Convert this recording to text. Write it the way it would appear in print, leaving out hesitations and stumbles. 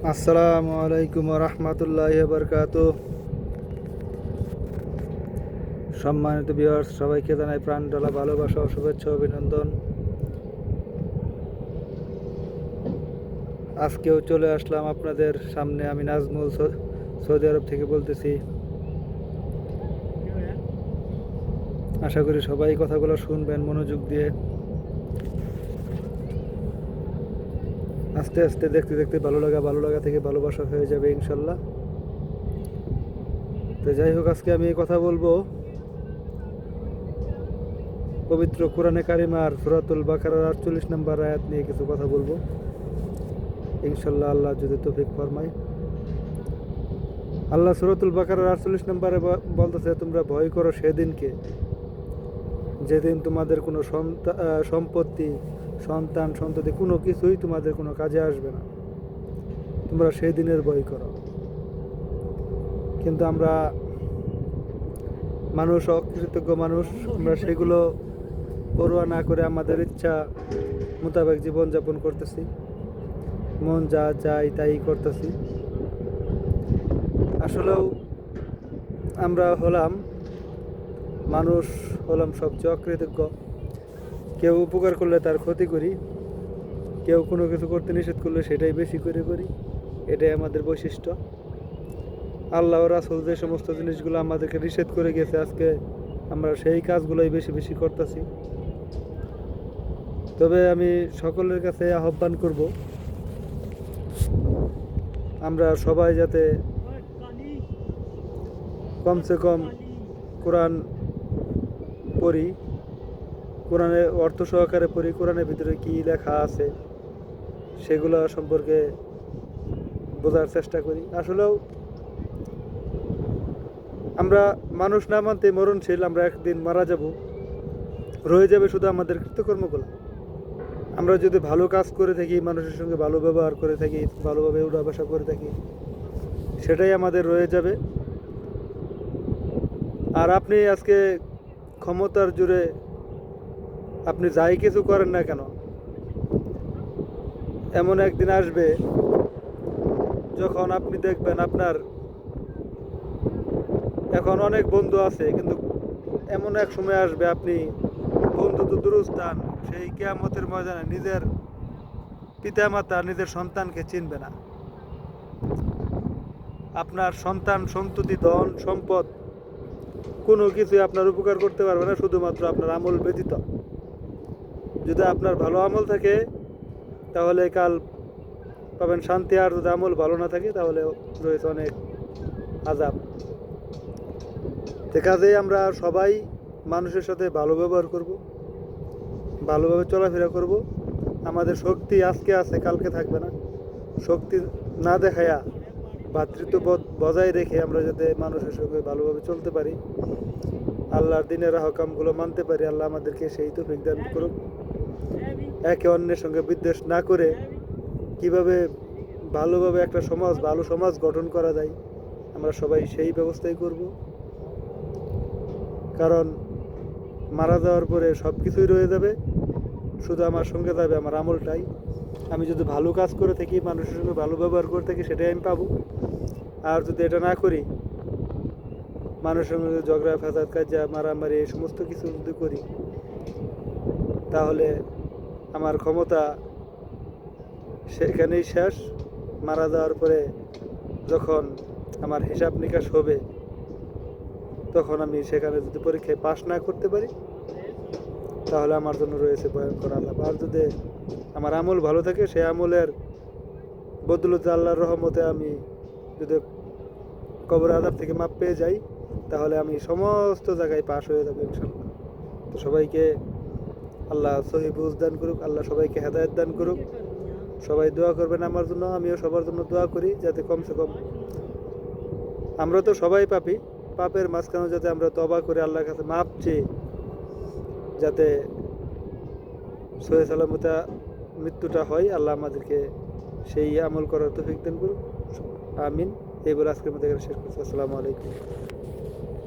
আসসালামু আলাইকুম রহমতুল্লাহ বরকাতুহ। সম্মানিত ভিউয়ার্স, সবাইকে জানাই প্রাণ ঢালা ভালোবাসা ও শুভেচ্ছা অভিনন্দন। আজকেও চলে আসলাম আপনাদের সামনে। আমি নাজমুল সৌদি আরব থেকে বলতেছি। আশা করি সবাই কথাগুলো শুনবেন মনোযোগ দিয়ে। আস্তে আস্তে দেখতে দেখতে ভালো লাগা থেকে ভালোবাসা হয়ে যাবে ইনশাল্লাহ। তো যাই হোক, আজকে আমি কথা বলবো পবিত্র কোরআনে কারিমার সূরাতুল বাকারার 48 নম্বর আয়াত নিয়ে কিছু কথা বলবো ইনশাল্লাহ, আল্লাহ যদি তৌফিক ফরমায়। আল্লাহ সূরাতুল বাকারার 48 নম্বরে বলতেছে, তোমরা ভয় করো সেদিনকে যেদিন তোমাদের কোনো সম্পত্তি, সন্তান, সন্ততি কোনো কিছুই তোমাদের কোনো কাজে আসবে না। তোমরা সেই দিনের ভয় করো। কিন্তু আমরা মানুষ, অকৃতজ্ঞ মানুষ, আমরা সেগুলো পরোয়া না করে আমাদের ইচ্ছা মোতাবেক জীবনযাপন করতেছি। মন যা চাই তাই করতেছি। আসলেও আমরা হলাম সবচেয়ে অকৃতজ্ঞ। কেউ উপকার করলে তার ক্ষতি করি, কেউ কোনো কিছু করতে নিষেধ করলে সেটাই বেশি করে করি। এটাই আমাদের বৈশিষ্ট্য। আল্লাহ রাসূল যে সমস্ত জিনিসগুলো আমাদেরকে নিষেধ করে গেছে, আজকে আমরা সেই কাজগুলোই বেশি বেশি করতেছি। তবে আমি সকলের কাছে আহ্বান করব, আমরা সবাই যাতে কমসে কম কোরআন পড়ি, কোরআনের অর্থ সহকারে পড়ি, কোরআনের ভিতরে কী লেখা আছে সেগুলো সম্পর্কে বোঝার চেষ্টা করি। আসলেও আমরা মানুষ না মানতে মরণশীল, আমরা একদিন মারা যাব। রয়ে যাবে শুধু আমাদের কৃতকর্মগুলো। আমরা যদি ভালো কাজ করে থাকি, মানুষের সঙ্গে ভালো ব্যবহার করে থাকি, ভালোভাবে উঠাবসা করে থাকি, সেটাই আমাদের রয়ে যাবে। আর আপনি আজকে ক্ষমতার জোরে আপনি যাই কিছু করেন না কেন, এমন একদিন আসবে যখন আপনি দেখবেন আপনার এখন অনেক বন্ধু আছে, কিন্তু এমন এক সময় আসবে আপনি বন্ধু তো দূরস্থান, সেই কিয়ামতের ময়দানে নিজের পিতামাতা নিজের সন্তানকে চিনবে না। আপনার সন্তান, সন্ততি, ধন সম্পদ কোনো কিছুই আপনার উপকার করতে পারবে না, শুধুমাত্র আপনার আমল ব্যতীত। যদি আপনার ভালো আমল থাকে তাহলে কাল পাবেন শান্তি, আর যদি আমল ভালো না থাকে তাহলে রয়েছে অনেক আযাব। কাজেই আমরা সবাই মানুষের সাথে ভালো ব্যবহার করব, ভালোভাবে চলাফেরা করব। আমাদের শক্তি আজকে আছে, কালকে থাকবে না। শক্তি না দেখায়া ভ্রাতৃত্ববোধ বজায় রেখে আমরা যাতে মানুষের সঙ্গে ভালোভাবে চলতে পারি, আল্লাহর দিনের আহকামগুলো মানতে পারি, আল্লাহ আমাদেরকে সেই তৌফিক দান করুক। একে অন্যের সঙ্গে বিদ্বেষ না করে কিভাবে ভালোভাবে একটা ভালো সমাজ গঠন করা যায়, আমরা সবাই সেই ব্যবস্থাই করব। কারণ মারা যাওয়ার পরে সব কিছুই রয়ে যাবে, শুধু আমার সঙ্গে যাবে আমার আমলটাই। আমি যদি ভালো কাজ করে থাকি, মানুষের সঙ্গে ভালো ব্যবহার করে থাকি, সেটাই আমি পাবো। আর যদি এটা না করি, মানুষের সঙ্গে ঝগড়া ফ্যাসাদ, কাজা, মারামারি, এই সমস্ত কিছু যদি করি, তাহলে আমার ক্ষমতা সেখানেই শেষ। মারা যাওয়ার পরে যখন আমার হিসাব নিকাশ হবে, তখন আমি সেখানে যদি পরীক্ষায় পাশ না করতে পারি, তাহলে আমার জন্য রয়েছে ভয়ঙ্কর আযাব। আর যদি আমার আমল ভালো থাকে, সেই আমলের বদলতে আল্লাহর রহমতে আমি যদি কবর আযাব থেকে মাপ পেয়ে যাই, তাহলে আমি সমস্ত জায়গায় পাশ হয়ে যাবো ইনশাআল্লাহ। তো সবাইকে আল্লাহ সহি বুঝ দান করুক, আল্লাহ সবাইকে হেদায়েত দান করুক। সবাই দোয়া করবেন আমার জন্য, আমিও সবার জন্য দোয়া করি, যাতে কমসে কম আমরা তো সবাই পাপী, পাপের মাঝখানে যাতে আমরা তওবা করে আল্লাহর কাছে মাপ চেয়ে যাতে সহি সালামতে মৃত্যুটা হয়, আল্লাহ আমাদেরকে সেই আমল করার তৌফিক দান করুক। আমিন। এই বলে আজকের মধ্যে শেষ করছি। আসসালামু আলাইকুম।